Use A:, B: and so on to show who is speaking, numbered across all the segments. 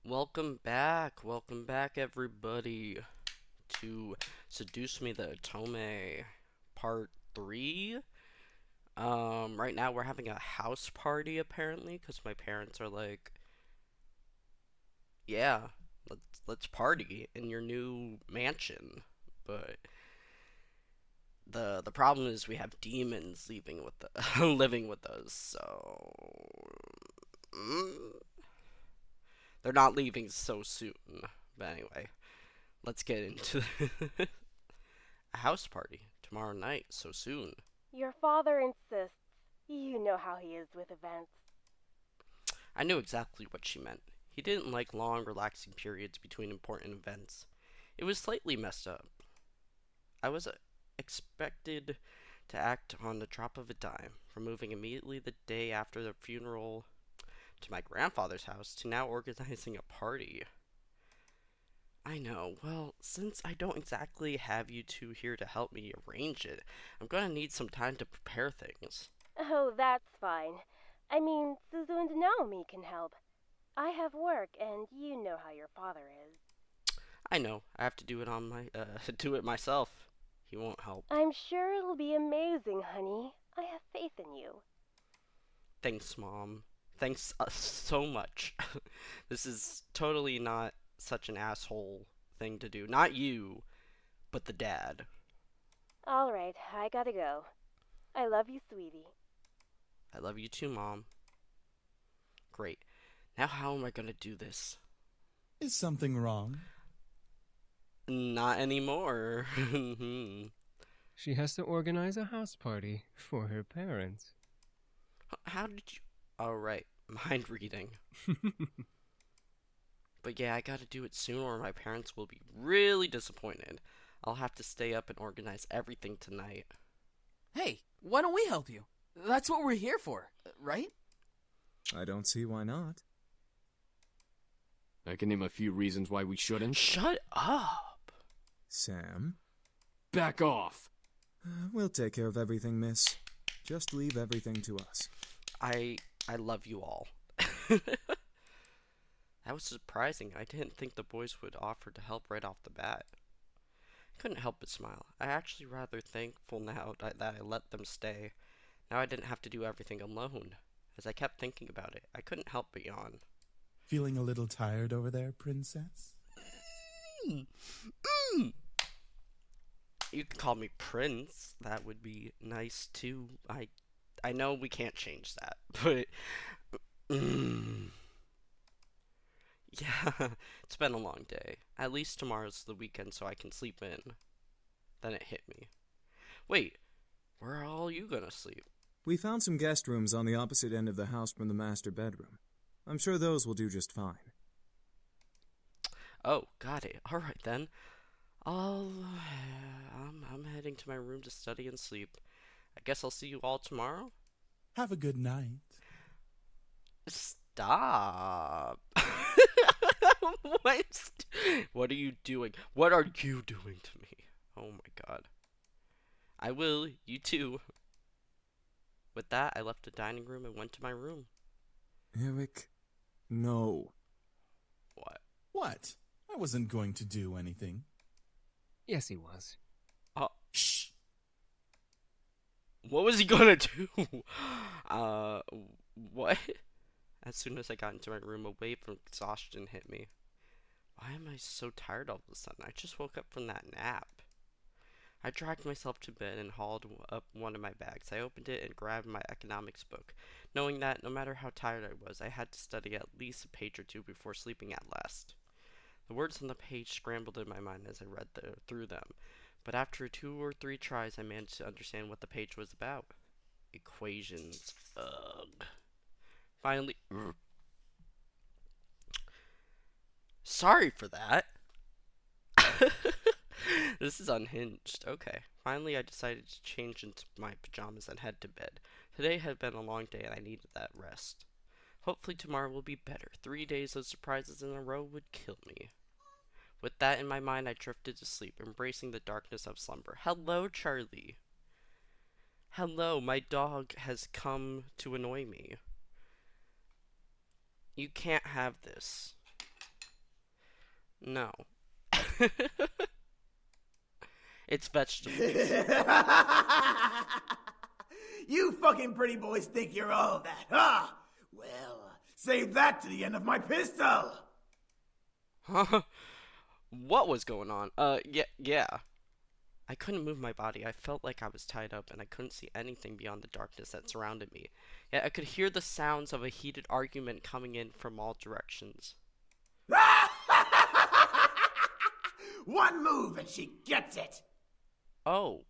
A: Welcome back, everybody, to Seduce Me the Otome Part 3. Right now we're having a house party, apparently, because my parents are like, yeah, let's party in your new mansion. But the problem is we have demons leaving with the living with us, so mm, they're not leaving so soon. But anyway, let's get into a house party tomorrow night so soon.
B: Your father insists. You know how he is with events.
A: I knew exactly what she meant. He didn't like long, relaxing periods between important events. It was slightly messed up. I was expected to act on the drop of a dime, from moving immediately the day after the funeral to my grandfather's house to now organizing a party. I know. Well, since I don't exactly have you two here to help me arrange it, I'm gonna need some time to prepare things.
B: Oh, that's fine. I mean, Suzu and Naomi can help. I have work, and you know how your father is.
A: I know. I have to do it on my do it myself. He won't help.
B: I'm sure it'll be amazing, honey. I have faith in you.
A: Thanks, Mom. Thanks so much. This is totally not such an asshole thing to do. Not you, but the dad.
B: All right, I gotta go. I love you, sweetie.
A: I love you too, Mom. Great. Now how am I gonna do this?
C: Is something wrong?
A: Not anymore.
D: She has to organize a house party for her parents.
A: How did you... Oh, right. Mind reading. But yeah, I gotta do it soon or my parents will be really disappointed. I'll have to stay up and organize everything tonight.
E: Hey, why don't we help you? That's what we're here for, right?
C: I don't see why not.
F: I can name a few reasons why we shouldn't.
A: Shut up!
C: Sam?
F: Back off!
C: We'll take care of everything, miss. Just leave everything to us.
A: I love you all. That was surprising. I didn't think the boys would offer to help right off the bat. I couldn't help but smile. I'm actually rather thankful now that I let them stay. Now I didn't have to do everything alone. As I kept thinking about it, I couldn't help but yawn.
G: Feeling a little tired over there, princess?
A: You can call me Prince. That would be nice too. I know we can't change that, but yeah, it's been a long day. At least tomorrow's the weekend so I can sleep in. Then it hit me. Wait, where are all you gonna sleep?
C: We found some guest rooms on the opposite end of the house from the master bedroom. I'm sure those will do just fine.
A: Oh, got it. Alright then. I'm heading to my room to study and sleep. I guess I'll see you all tomorrow?
G: Have a good night.
A: Stop. What? What are you doing? What are you doing to me? Oh my god. I will, you too. With that, I left the dining room and went to my room.
C: Eric, no.
A: What?
G: What? I wasn't going to do anything.
D: Yes, he was.
G: Shh!
A: What was he gonna do? What? As soon as I got into my room, a wave of exhaustion hit me. Why am I so tired all of a sudden? I just woke up from that nap. I dragged myself to bed and hauled up one of my bags. I opened it and grabbed my economics book, knowing that no matter how tired I was, I had to study at least a page or two before sleeping at last. The words on the page scrambled in my mind as I read through them, but after 2 or 3 tries, I managed to understand what the page was about. Equations. Ugh. Finally. Sorry for that. This is unhinged. Okay. Finally, I decided to change into my pajamas and head to bed. Today had been a long day and I needed that rest. Hopefully tomorrow will be better. 3 days of surprises in a row would kill me. With that in my mind, I drifted to sleep, embracing the darkness of slumber. Hello, Charlie. Hello, my dog has come to annoy me. You can't have this. No. It's vegetables.
H: You fucking pretty boys think you're all that, huh? Well, save that to the end of my pistol.
A: Huh? What was going on? Yeah. I couldn't move my body. I felt like I was tied up, and I couldn't see anything beyond the darkness that surrounded me. Yet I could hear the sounds of a heated argument coming in from all directions.
H: One move and she gets it.
A: Oh,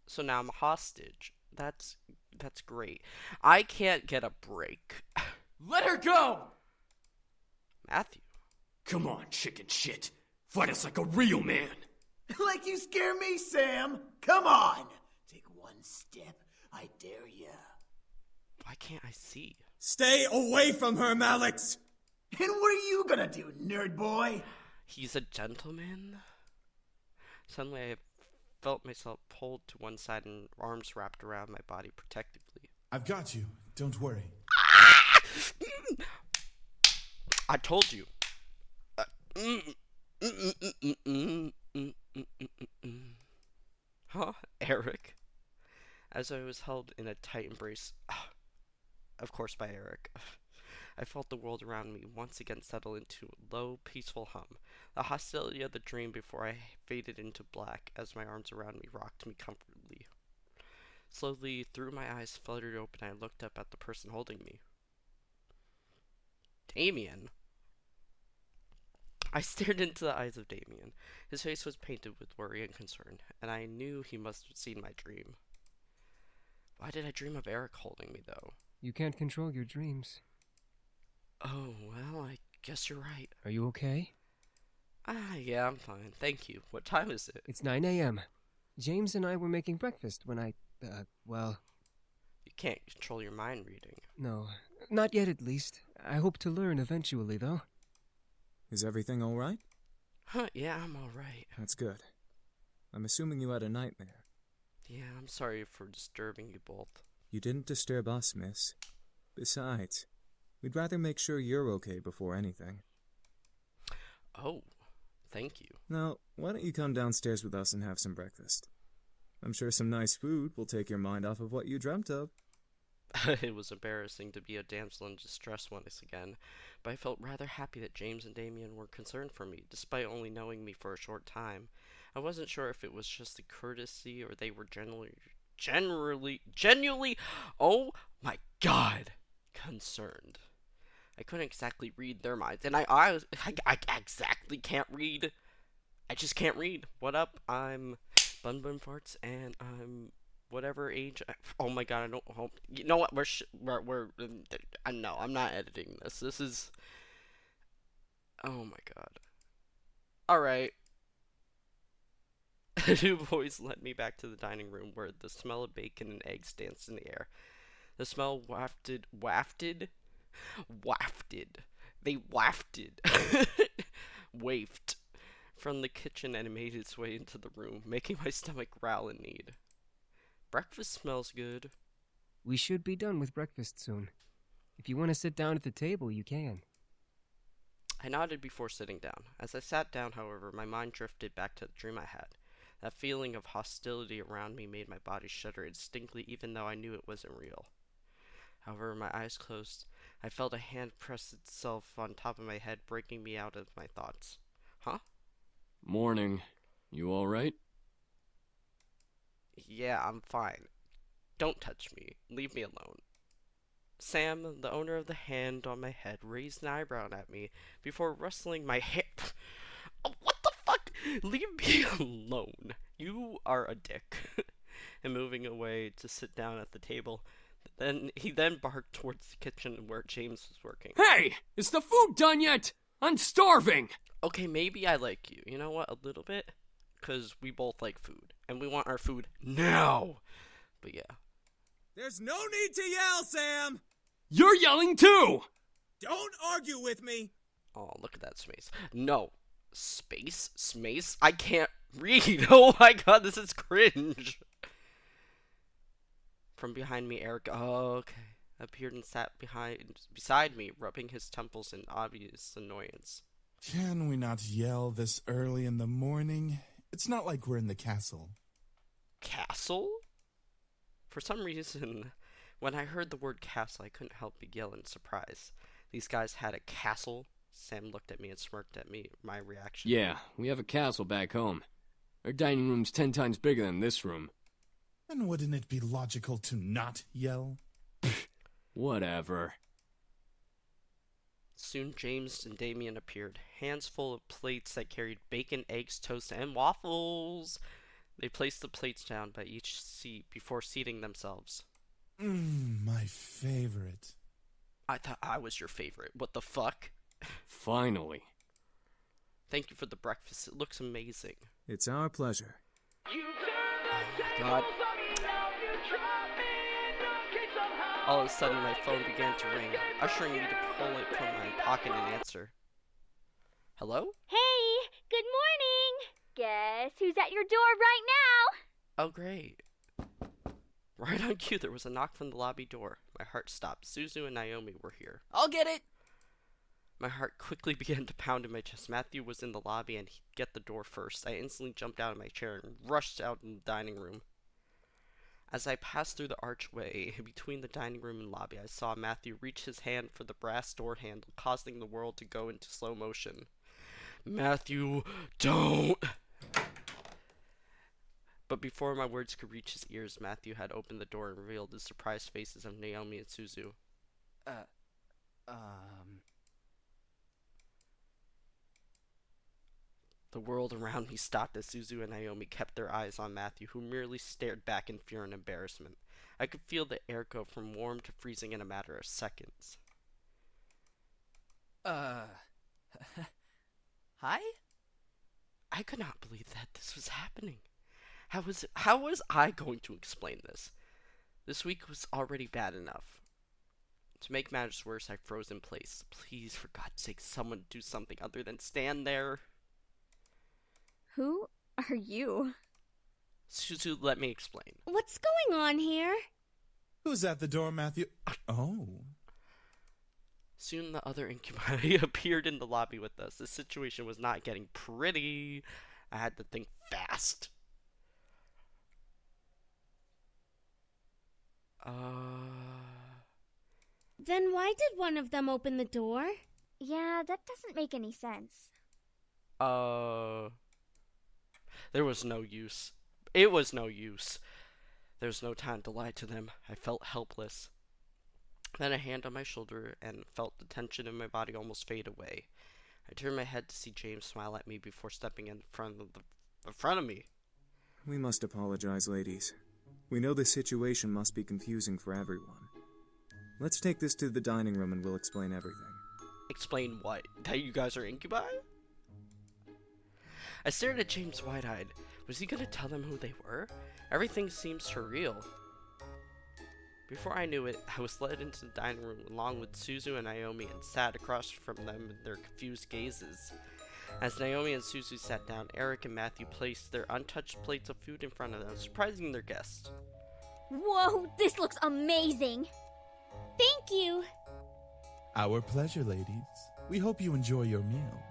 A: so now I'm a hostage. That's great. I can't get a break.
E: Let her go!
A: Matthew.
F: Come on, chicken shit. Fight us like a real man.
H: Like you scare me, Sam. Come on. Take one step. I dare you.
A: Why can't I see?
C: Stay away from her, Malix!
H: And what are you gonna do, nerd boy?
A: He's a gentleman? Suddenly I felt myself pulled to one side and arms wrapped around my body protectively.
G: I've got you. Don't worry.
A: I told you. Huh, Eric? As I was held in a tight embrace, of course by Eric, I felt the world around me once again settle into a low, peaceful hum. The hostility of the dream before I faded into black as my arms around me rocked me comfortably. Slowly, through my eyes fluttered open, I looked up at the person holding me. Damien? I stared into the eyes of Damien. His face was painted with worry and concern, and I knew he must have seen my dream. Why did I dream of Eric holding me, though?
D: You can't control your dreams.
A: Oh, well, I guess you're right.
D: Are you okay?
A: Yeah, I'm fine. Thank you. What time is it?
D: It's 9 a.m. James and I were making breakfast when well...
A: You can't control your mind reading.
D: No, not yet at least. I hope to learn eventually, though.
C: Is everything all right?
A: Huh, yeah, I'm alright.
C: That's good. I'm assuming you had a nightmare.
A: Yeah, I'm sorry for disturbing you both.
C: You didn't disturb us, miss. Besides, we'd rather make sure you're okay before anything.
A: Oh, thank you.
C: Now, why don't you come downstairs with us and have some breakfast? I'm sure some nice food will take your mind off of what you dreamt of.
A: It was embarrassing to be a damsel in distress once again, but I felt rather happy that James and Damien were concerned for me, despite only knowing me for a short time. I wasn't sure if it was just a courtesy or they were genuinely, oh my god, concerned. I couldn't exactly read their minds, and I exactly can't read. I just can't read. What up? I'm Bun Bun Farts, and I'm whatever age. Oh my god, I don't hope. You know what? We're no, I'm not editing this. This is. Oh my god. Alright. The two boys led me back to the dining room where the smell of bacon and eggs danced in the air. The smell wafted. They wafted. Wafted from the kitchen and it made its way into the room, making my stomach growl in need. Breakfast smells good.
D: We should be done with breakfast soon. If you want to sit down at the table, you can.
A: I nodded before sitting down. As I sat down, however, my mind drifted back to the dream I had. That feeling of hostility around me made my body shudder instinctively, even though I knew it wasn't real. However, my eyes closed. I felt a hand press itself on top of my head, breaking me out of my thoughts. Huh?
F: Morning. You alright?
A: Yeah, I'm fine. Don't touch me. Leave me alone. Sam, the owner of the hand on my head, raised an eyebrow at me before rustling my hair. Oh, what the fuck? Leave me alone. You are a dick. And moving away to sit down at the table. He then barked towards the kitchen where James was working.
F: Hey! Is the food done yet? I'm starving!
A: Okay, maybe I like you. You know what? A little bit. Because we both like food. And we want our food now. But yeah.
C: There's no need to yell, Sam!
F: You're yelling too!
C: Don't argue with me!
A: Oh, look at that space. No. Space? Smace? I can't read. Oh my god, this is cringe. From behind me, Eric, appeared and sat beside me, rubbing his temples in obvious annoyance.
G: Can we not yell this early in the morning? It's not like we're in the castle.
A: Castle? For some reason, when I heard the word castle, I couldn't help but yell in surprise. These guys had a castle? Sam looked at me and smirked at me. My reaction.
I: Yeah, we have a castle back home. Our dining room's 10 times bigger than this room.
G: And wouldn't it be logical to not yell?
I: Whatever.
A: Soon James and Damien appeared, hands full of plates that carried bacon, eggs, toast, and waffles. They placed the plates down by each seat before seating themselves.
G: My favorite.
A: I thought I was your favorite. What the fuck?
I: Finally.
A: Thank you for the breakfast. It looks amazing.
C: It's our pleasure.
A: God. All of a sudden, my phone began to ring, ushering me to pull it from my pocket and answer. Hello?
J: Hey, good morning. Guess who's at your door right now?
A: Oh, great. Right on cue, there was a knock from the lobby door. My heart stopped. Suzu and Naomi were here.
E: I'll get it.
A: My heart quickly began to pound in my chest. Matthew was in the lobby and he'd get the door first. I instantly jumped out of my chair and rushed out in the dining room. As I passed through the archway between the dining room and lobby, I saw Matthew reach his hand for the brass door handle, causing the world to go into slow motion. Matthew, don't! But before my words could reach his ears, Matthew had opened the door and revealed the surprised faces of Naomi and Suzu. The world around me stopped as Suzu and Naomi kept their eyes on Matthew, who merely stared back in fear and embarrassment. I could feel the air go from warm to freezing in a matter of seconds.
E: Hi?
A: I could not believe that this was happening. How was I going to explain this? This week was already bad enough. To make matters worse, I froze in place. Please, for God's sake, someone do something other than stand there.
J: Who are you?
A: Suzu, let me explain.
J: What's going on here?
G: Who's at the door, Matthew? Oh.
A: Soon the other incubi appeared in the lobby with us. The situation was not getting pretty. I had to think fast.
J: Then why did one of them open the door? Yeah, that doesn't make any sense.
A: There was no use. It was no use. There was no time to lie to them. I felt helpless. Then a hand on my shoulder and felt the tension in my body almost fade away. I turned my head to see James smile at me before stepping in front of me.
C: We must apologize, ladies. We know the situation must be confusing for everyone. Let's take this to the dining room and we'll explain everything.
A: Explain what? That you guys are incubi? I stared at James wide-eyed. Was he gonna tell them who they were? Everything seemed surreal. Before I knew it, I was led into the dining room along with Suzu and Naomi and sat across from them in their confused gazes. As Naomi and Suzu sat down, Eric and Matthew placed their untouched plates of food in front of them, surprising their guests.
J: Whoa, this looks amazing! Thank you!
G: Our pleasure, ladies. We hope you enjoy your meals.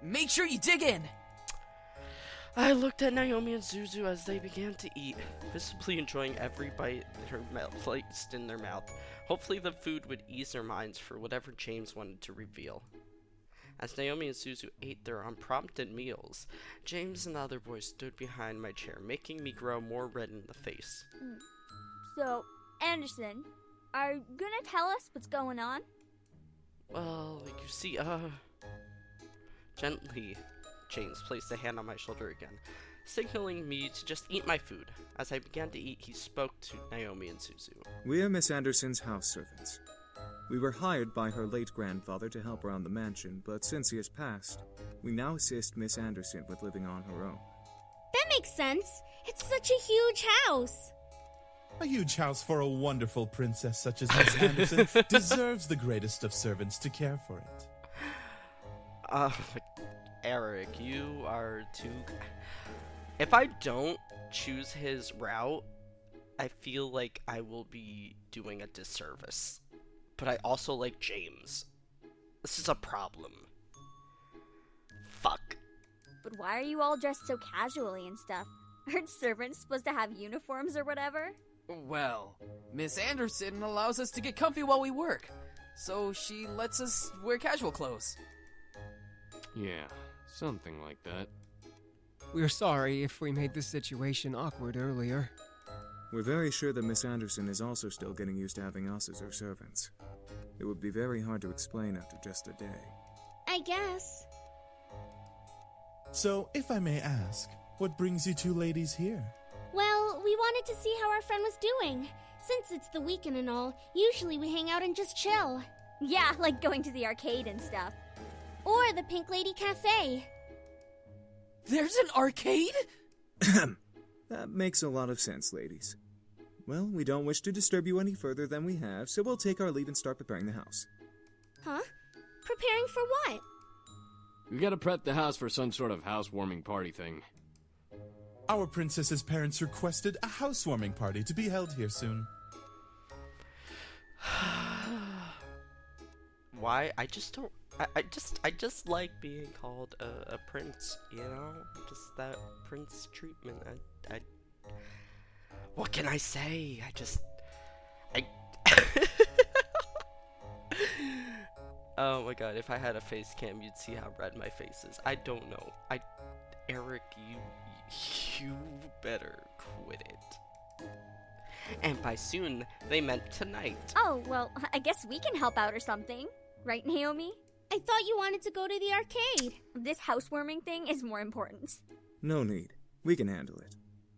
E: Make sure you dig in!
A: I looked at Naomi and Suzu as they began to eat, visibly enjoying every bite placed in their mouth. Hopefully the food would ease their minds for whatever James wanted to reveal. As Naomi and Suzu ate their unprompted meals, James and the other boys stood behind my chair, making me grow more red in the face.
J: So, Anderson, are you gonna tell us what's going on?
A: Well, you see, Gently, James placed a hand on my shoulder again, signaling me to just eat my food. As I began to eat, he spoke to Naomi and Suzu.
C: We are Miss Anderson's house servants. We were hired by her late grandfather to help around the mansion, but since he has passed, we now assist Miss Anderson with living on her own.
J: That makes sense. It's such a huge house.
G: A huge house for a wonderful princess such as Miss Anderson deserves the greatest of servants to care for it.
A: Eric, you are too... If I don't choose his route, I feel like I will be doing a disservice. But I also like James. This is a problem. fuck?
K: But why are you all dressed so casually and stuff? Aren't servants supposed to have uniforms or whatever?
E: Well, Miss Anderson allows us to get comfy while we work, so she lets us wear casual clothes.
I: Yeah, something like that.
D: We're sorry if we made the situation awkward earlier.
C: We're very sure that Miss Anderson is also still getting used to having us as her servants. It would be very hard to explain after just a day.
J: I guess.
G: So, if I may ask, what brings you two ladies here?
J: Well, we wanted to see how our friend was doing. Since it's the weekend and all, usually we hang out and just chill.
K: Yeah, like going to the arcade and stuff.
J: Or the Pink Lady Cafe.
E: There's an arcade?
C: That makes a lot of sense, ladies. Well, we don't wish to disturb you any further than we have, so we'll take our leave and start preparing the house.
J: Huh? Preparing for what?
I: We gotta prep the house for some sort of housewarming party thing.
G: Our princess's parents requested a housewarming party to be held here soon.
A: Why? I just don't. I just like being called a prince, you know? Just that prince treatment. What can I say? Oh my god, if I had a face cam, you'd see how red my face is. I don't know. Eric, you better quit it. And by soon, they meant tonight.
K: Oh, well, I guess we can help out or something. Right, Naomi?
J: I thought you wanted to go to the arcade.
K: This housewarming thing is more important.
C: No need. We can handle it.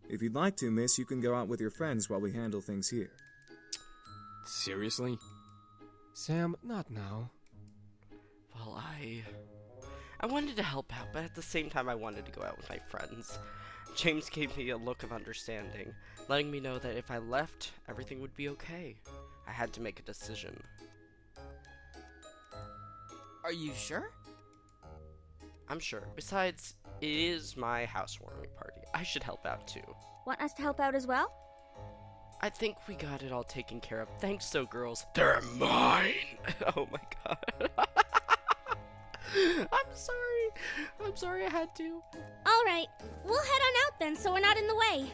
C: If you'd like to, miss, you can go out with your friends while we handle things here.
I: Seriously?
D: Sam, not now.
A: Well, I wanted to help out, but at the same time I wanted to go out with my friends. James gave me a look of understanding, letting me know that if I left, everything would be okay. I had to make a decision.
E: Are you sure?
A: I'm sure. Besides, it is my housewarming party. I should help out too.
K: Want us to help out as well?
A: I think we got it all taken care of. Thanks so, girls. They're mine! Oh my god. I'm sorry I had to.
J: Alright, we'll head on out then so we're not in the way.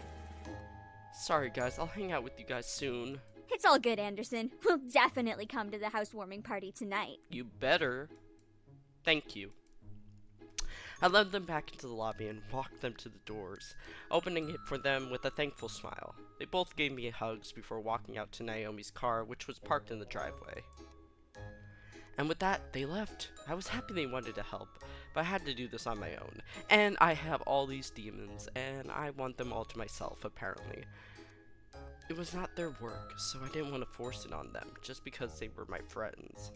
A: Sorry guys, I'll hang out with you guys soon.
K: It's all good, Anderson. We'll definitely come to the housewarming party tonight.
A: You better. Thank you. I led them back into the lobby and walked them to the doors, opening it for them with a thankful smile. They both gave me hugs before walking out to Naomi's car, which was parked in the driveway. And with that, they left. I was happy they wanted to help, but I had to do this on my own. And I have all these demons, and I want them all to myself, apparently. It was not their work, so I didn't want to force it on them, just because they were my friends.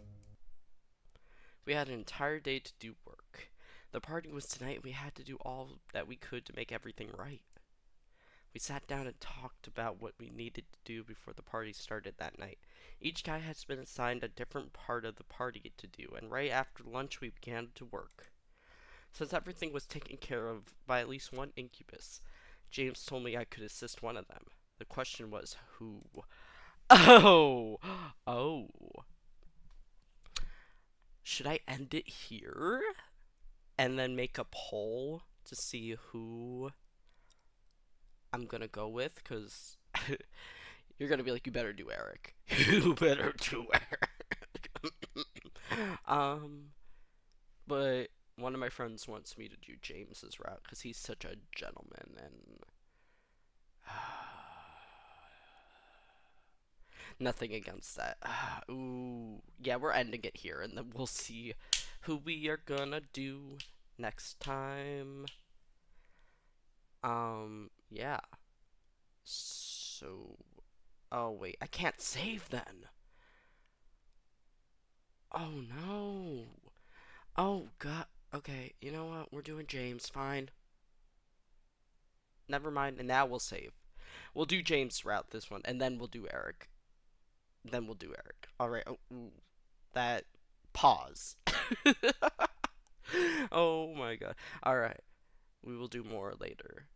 A: We had an entire day to do work. The party was tonight, and we had to do all that we could to make everything right. We sat down and talked about what we needed to do before the party started that night. Each guy has been assigned a different part of the party to do, and right after lunch we began to work. Since everything was taken care of by at least one incubus, James told me I could assist one of them. The question was, who? Oh! Should I end it here? And then make a poll to see who I'm gonna go with? Because you're gonna be like, you better do Eric. You better do Eric. But one of my friends wants me to do James's route because he's such a gentleman and nothing against that. Ooh, yeah, we're ending it here, and then we'll see who we are gonna do next time. Yeah. So, oh wait, I can't save then. Oh no. Oh god. Okay, you know what? We're doing James, fine. Never mind, and now we'll save. We'll do James' route this one, and then we'll do Eric. Then we'll do Eric. Alright, oh, that pause. Oh my god. Alright, we will do more later.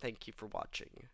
A: Thank you for watching.